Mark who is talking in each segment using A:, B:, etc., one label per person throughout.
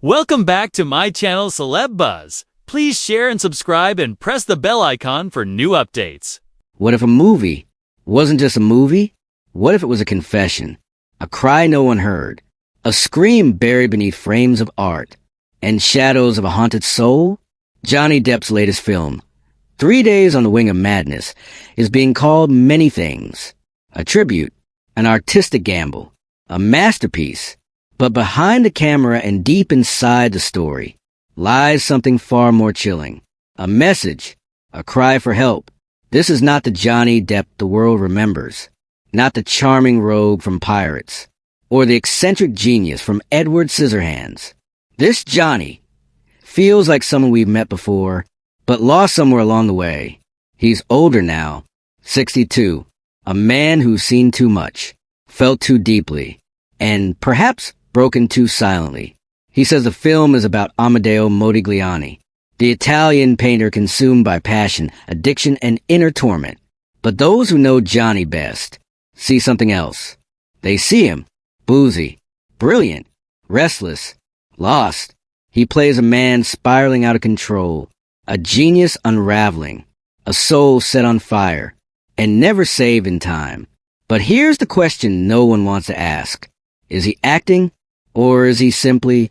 A: Welcome back to my channel Celeb Buzz. Please share and subscribe and press the bell icon for new updates.
B: What if a movie wasn't just a movie? What if it was a confession? A cry no one heard? A scream buried beneath frames of art? And shadows of a haunted soul? Johnny Depp's latest film, 3 Days on the Wing of Madness, is being called many things. A tribute, an artistic gamble, a masterpiece. But behind the camera and deep inside the story lies something far more chilling. A message, a cry for help. This is not the Johnny Depp the world remembers, not the charming rogue from Pirates, or the eccentric genius from Edward Scissorhands. This Johnny feels like someone we've met before, but lost somewhere along the way. He's older now, 62, a man who's seen too much, felt too deeply, and perhaps broken too silently. He says the film is about Amedeo Modigliani, the Italian painter consumed by passion, addiction, and inner torment. But those who know Johnny best see something else. They see him, boozy, brilliant, restless, lost. He plays a man spiraling out of control, a genius unraveling, a soul set on fire, and never saved in time. But here's the question no one wants to ask. Is he acting? Or is he simply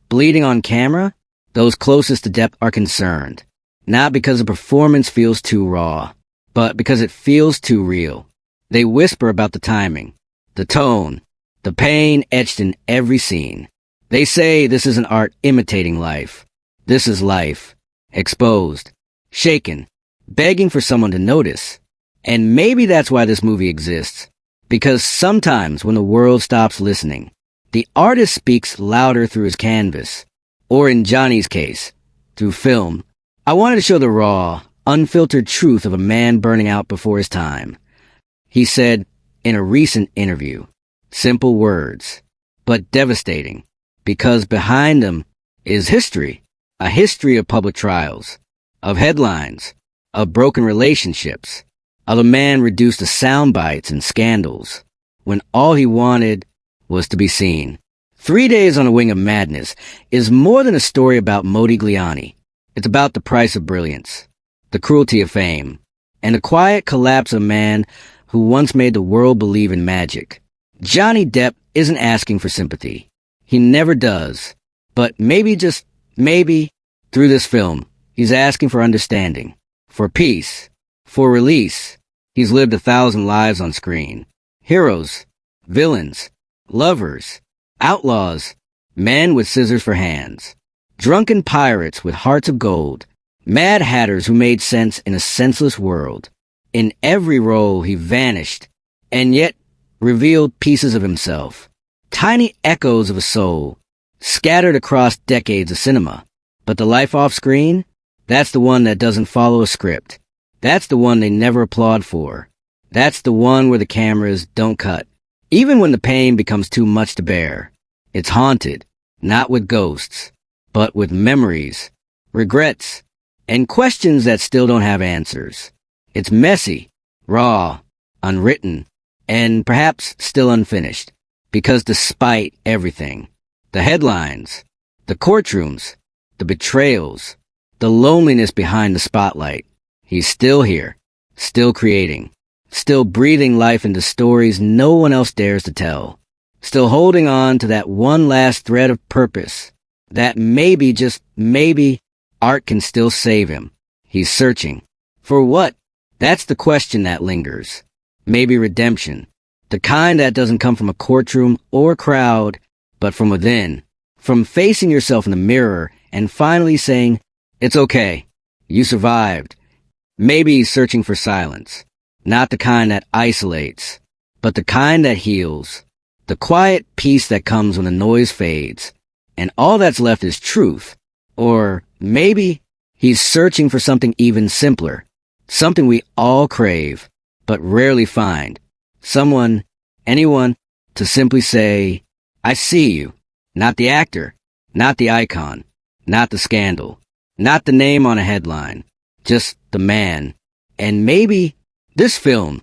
B: bleeding on camera? Those closest to Depp are concerned, not because the performance feels too raw, but because it feels too real. They whisper about the timing, the tone, the pain etched in every scene. They say this isn't art imitating life. This is life, exposed, shaken, begging for someone to notice. And maybe that's why this movie exists, because sometimes when the world stops listening, the artist speaks louder through his canvas, or in Johnny's case, through film. I wanted to show the raw, unfiltered truth of a man burning out before his time. He said in a recent interview, simple words, but devastating, because behind them is history, a history of public trials, of headlines, of broken relationships, of a man reduced to sound bites and scandals, when all he wanted was to be seen. 3 Days on a Wing of Madness is more than a story about Modigliani. It's about the price of brilliance, the cruelty of fame, and the quiet collapse of a man who once made the world believe in magic. Johnny Depp isn't asking for sympathy. He never does. But maybe, just maybe, through this film, he's asking for understanding, for peace, for release. He's lived 1,000 lives on screen. Heroes, villains, lovers, outlaws, men with scissors for hands, drunken pirates with hearts of gold, mad hatters who made sense in a senseless world. In every role he vanished, and yet revealed pieces of himself, tiny echoes of a soul, scattered across decades of cinema. But the life off screen, that's the one that doesn't follow a script. That's the one they never applaud for. That's the one where the cameras don't cut. Even when the pain becomes too much to bear, it's haunted, not with ghosts, but with memories, regrets, and questions that still don't have answers. It's messy, raw, unwritten, and perhaps still unfinished, because despite everything, the headlines, the courtrooms, the betrayals, the loneliness behind the spotlight, he's still here, still creating, still breathing life into stories no one else dares to tell, still holding on to that one last thread of purpose, that maybe, just maybe, art can still save him. He's searching. For what? That's the question that lingers. Maybe redemption. The kind that doesn't come from a courtroom or crowd, but from within. From facing yourself in the mirror and finally saying, it's okay, you survived. Maybe he's searching for silence. Not the kind that isolates, but the kind that heals. The quiet peace that comes when the noise fades, and all that's left is truth. Or maybe he's searching for something even simpler, something we all crave, but rarely find. Someone, anyone, to simply say, I see you. Not the actor, not the icon, not the scandal, not the name on a headline, just the man. And maybe this film,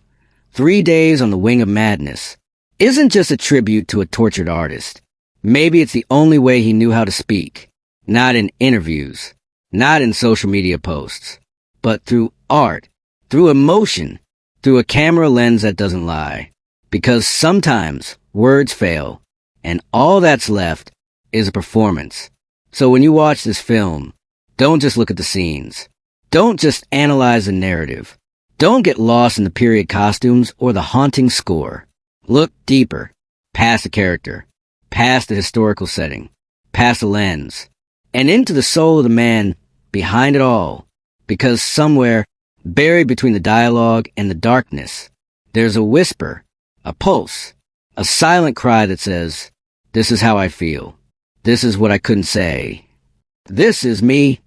B: 3 Days on the Wing of Madness, isn't just a tribute to a tortured artist. Maybe it's the only way he knew how to speak. Not in interviews, not in social media posts, but through art, through emotion, through a camera lens that doesn't lie. Because sometimes words fail, and all that's left is a performance. So when you watch this film, don't just look at the scenes. Don't just analyze the narrative. Don't get lost in the period costumes or the haunting score. Look deeper, past the character, past the historical setting, past the lens, and into the soul of the man behind it all. Because somewhere, buried between the dialogue and the darkness, there's a whisper, a pulse, a silent cry that says, "This is how I feel. This is what I couldn't say. This is me."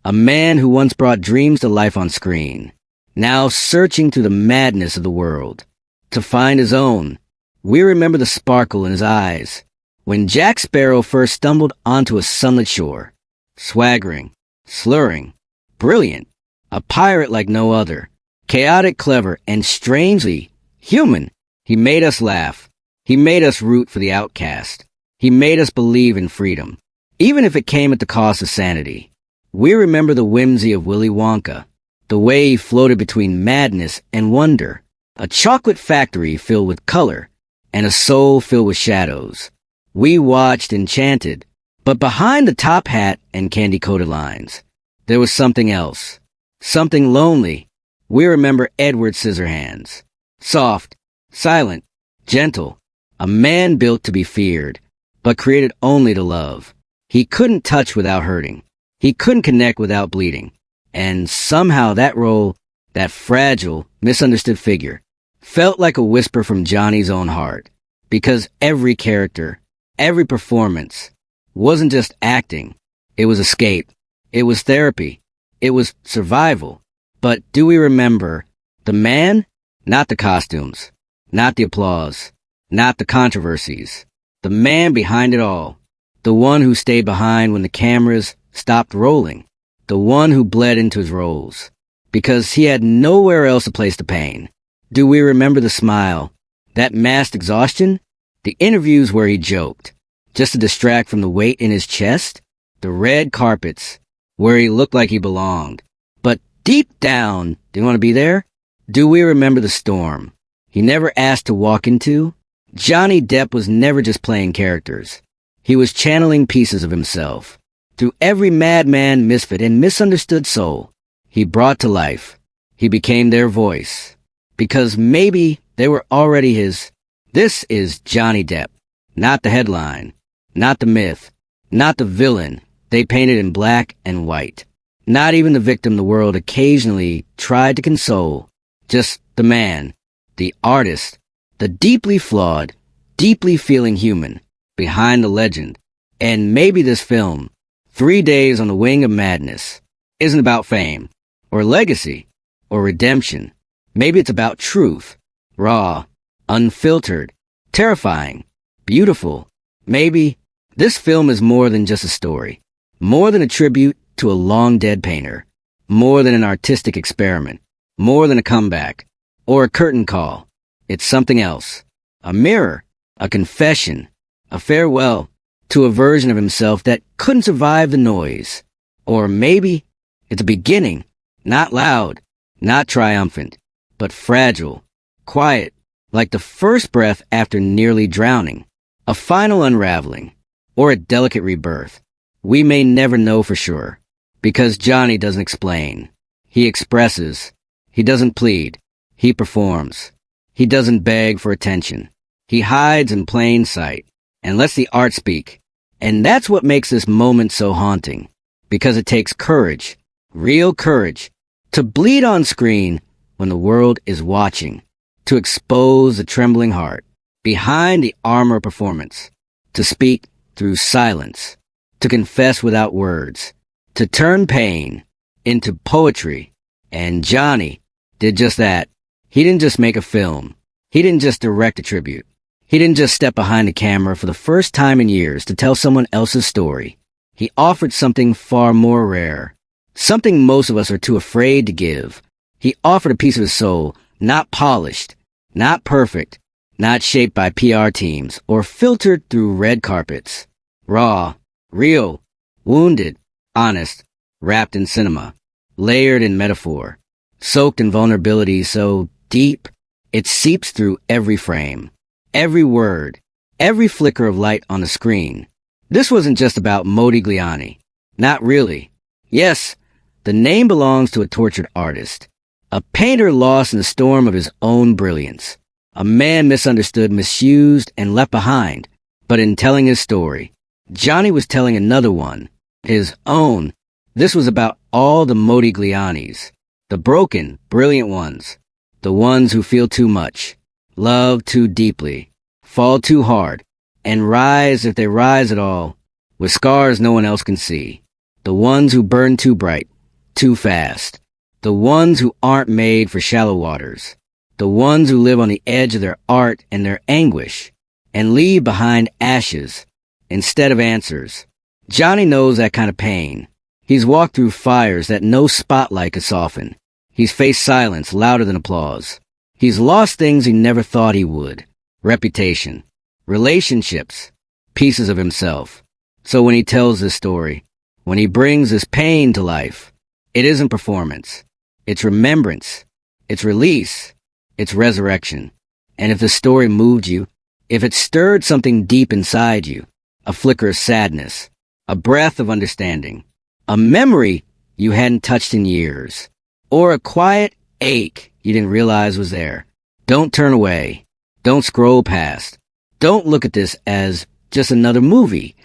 B: A man who once brought dreams to life on screen, now searching through the madness of the world to find his own. We remember the sparkle in his eyes when Jack Sparrow first stumbled onto a sunlit shore, swaggering, slurring, brilliant, a pirate like no other, chaotic, clever, and strangely human. He made us laugh. He made us root for the outcast. He made us believe in freedom, even if it came at the cost of sanity. We remember the whimsy of Willy Wonka, the way he floated between madness and wonder, a chocolate factory filled with color, and a soul filled with shadows. We watched enchanted, but behind the top hat and candy-coated lines, there was something else, something lonely. We remember Edward Scissorhands, soft, silent, gentle, a man built to be feared, but created only to love. He couldn't touch without hurting. He couldn't connect without bleeding. And somehow that role, that fragile, misunderstood figure, felt like a whisper from Johnny's own heart. Because every character, every performance, wasn't just acting. It was escape. It was therapy. It was survival. But do we remember the man? Not the costumes. Not the applause. Not the controversies. The man behind it all. The one who stayed behind when the cameras stopped rolling. The one who bled into his roles. Because he had nowhere else to place the pain. Do we remember the smile? That masked exhaustion? The interviews where he joked, just to distract from the weight in his chest? The red carpets, where he looked like he belonged. But deep down, do you want to be there? Do we remember the storm he never asked to walk into? Johnny Depp was never just playing characters. He was channeling pieces of himself. Through every madman, misfit, and misunderstood soul, he brought to life. He became their voice. Because maybe they were already his. This is Johnny Depp. Not the headline. Not the myth. Not the villain they painted in black and white. Not even the victim the world occasionally tried to console. Just the man, the artist, the deeply flawed, deeply feeling human behind the legend. And maybe this film, 3 Days on the Wing of Madness, isn't about fame, or legacy, or redemption. Maybe it's about truth, raw, unfiltered, terrifying, beautiful. Maybe this film is more than just a story, more than a tribute to a long-dead painter, more than an artistic experiment, more than a comeback, or a curtain call. It's something else, a mirror, a confession, a farewell to a version of himself that couldn't survive the noise. Or maybe it's a beginning, not loud, not triumphant, but fragile, quiet, like the first breath after nearly drowning, a final unraveling, or a delicate rebirth. We may never know for sure, because Johnny doesn't explain. He expresses. He doesn't plead. He performs. He doesn't beg for attention. He hides in plain sight and lets the art speak. And that's what makes this moment so haunting, because it takes courage, real courage, to bleed on screen when the world is watching, to expose the trembling heart behind the armor of performance, to speak through silence, to confess without words, to turn pain into poetry. And Johnny did just that. He didn't just make a film. He didn't just direct a tribute. He didn't just step behind the camera for the first time in years to tell someone else's story. He offered something far more rare, something most of us are too afraid to give. He offered a piece of his soul, not polished, not perfect, not shaped by PR teams or filtered through red carpets. Raw, real, wounded, honest, wrapped in cinema, layered in metaphor, soaked in vulnerability so deep it seeps through every frame, every word, every flicker of light on the screen. This wasn't just about Modigliani. Not really. Yes, the name belongs to a tortured artist, a painter lost in the storm of his own brilliance, a man misunderstood, misused, and left behind. But in telling his story, Johnny was telling another one, his own. This was about all the Modiglianis, the broken, brilliant ones, the ones who feel too much, love too deeply, fall too hard, and rise if they rise at all, with scars no one else can see. The ones who burn too bright, too fast. The ones who aren't made for shallow waters. The ones who live on the edge of their art and their anguish, and leave behind ashes instead of answers. Johnny knows that kind of pain. He's walked through fires that no spotlight could soften. He's faced silence louder than applause. He's lost things he never thought he would. Reputation, relationships, pieces of himself. So when he tells this story, when he brings this pain to life, it isn't performance. It's remembrance. It's release. It's resurrection. And if the story moved you, if it stirred something deep inside you, a flicker of sadness, a breath of understanding, a memory you hadn't touched in years, or a quiet ache you didn't realize was there, don't turn away. Don't scroll past. Don't look at this as just another movie,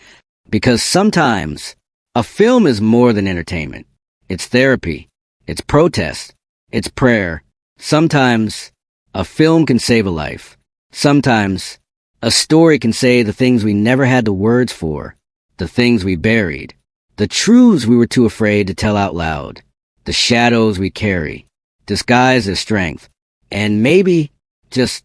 B: because sometimes a film is more than entertainment. It's therapy. It's protest. It's prayer. Sometimes a film can save a life. Sometimes a story can say the things we never had the words for, the things we buried, the truths we were too afraid to tell out loud, the shadows we carry, disguised as strength. And maybe, just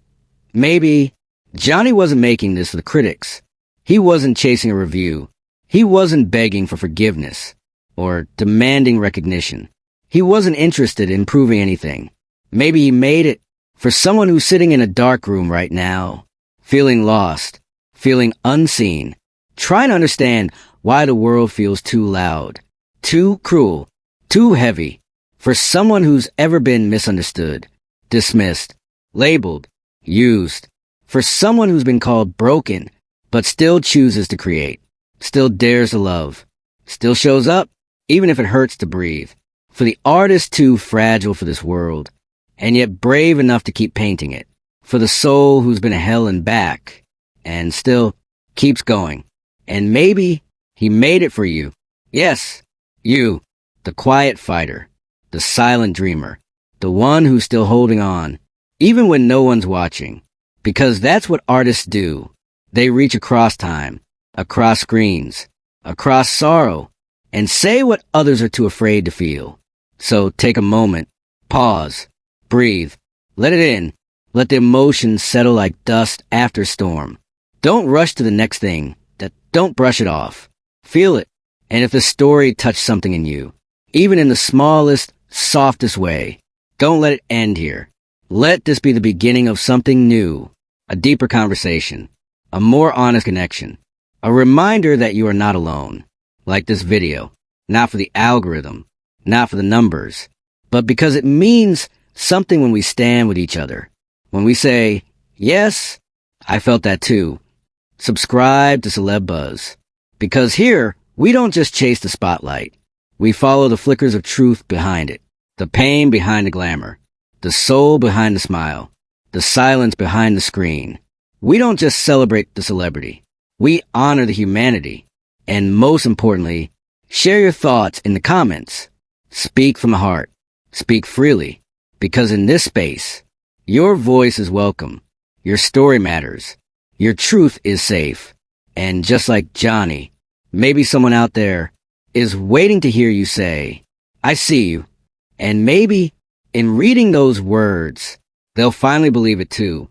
B: maybe, Johnny wasn't making this for the critics. He wasn't chasing a review. He wasn't begging for forgiveness or demanding recognition. He wasn't interested in proving anything. Maybe he made it for someone who's sitting in a dark room right now, feeling lost, feeling unseen, trying to understand why the world feels too loud, too cruel, too heavy. For someone who's ever been misunderstood, dismissed, labeled, used. For someone who's been called broken, but still chooses to create, still dares to love, still shows up, even if it hurts to breathe. For the artist too fragile for this world, and yet brave enough to keep painting it. For the soul who's been hell and back, and still keeps going. And maybe he made it for you. Yes, you, the quiet fighter, the silent dreamer, the one who's still holding on, even when no one's watching. Because that's what artists do. They reach across time, across screens, across sorrow, and say what others are too afraid to feel. So take a moment, pause, breathe, let it in, let the emotions settle like dust after storm. Don't rush to the next thing, don't brush it off. Feel it, and if the story touched something in you, even in the smallest, softest way, don't let it end here. Let this be the beginning of something new, a deeper conversation, a more honest connection, a reminder that you are not alone. Like this video, not for the algorithm, not for the numbers, but because it means something when we stand with each other. When we say, yes, I felt that too. Subscribe to Celeb Buzz. Because here, we don't just chase the spotlight. We follow the flickers of truth behind it, the pain behind the glamour, the soul behind the smile, the silence behind the screen. We don't just celebrate the celebrity. We honor the humanity. And most importantly, share your thoughts in the comments. Speak from the heart. Speak freely. Because in this space, your voice is welcome. Your story matters. Your truth is safe. And just like Johnny, maybe someone out there is waiting to hear you say, I see you. And maybe in reading those words, they'll finally believe it too.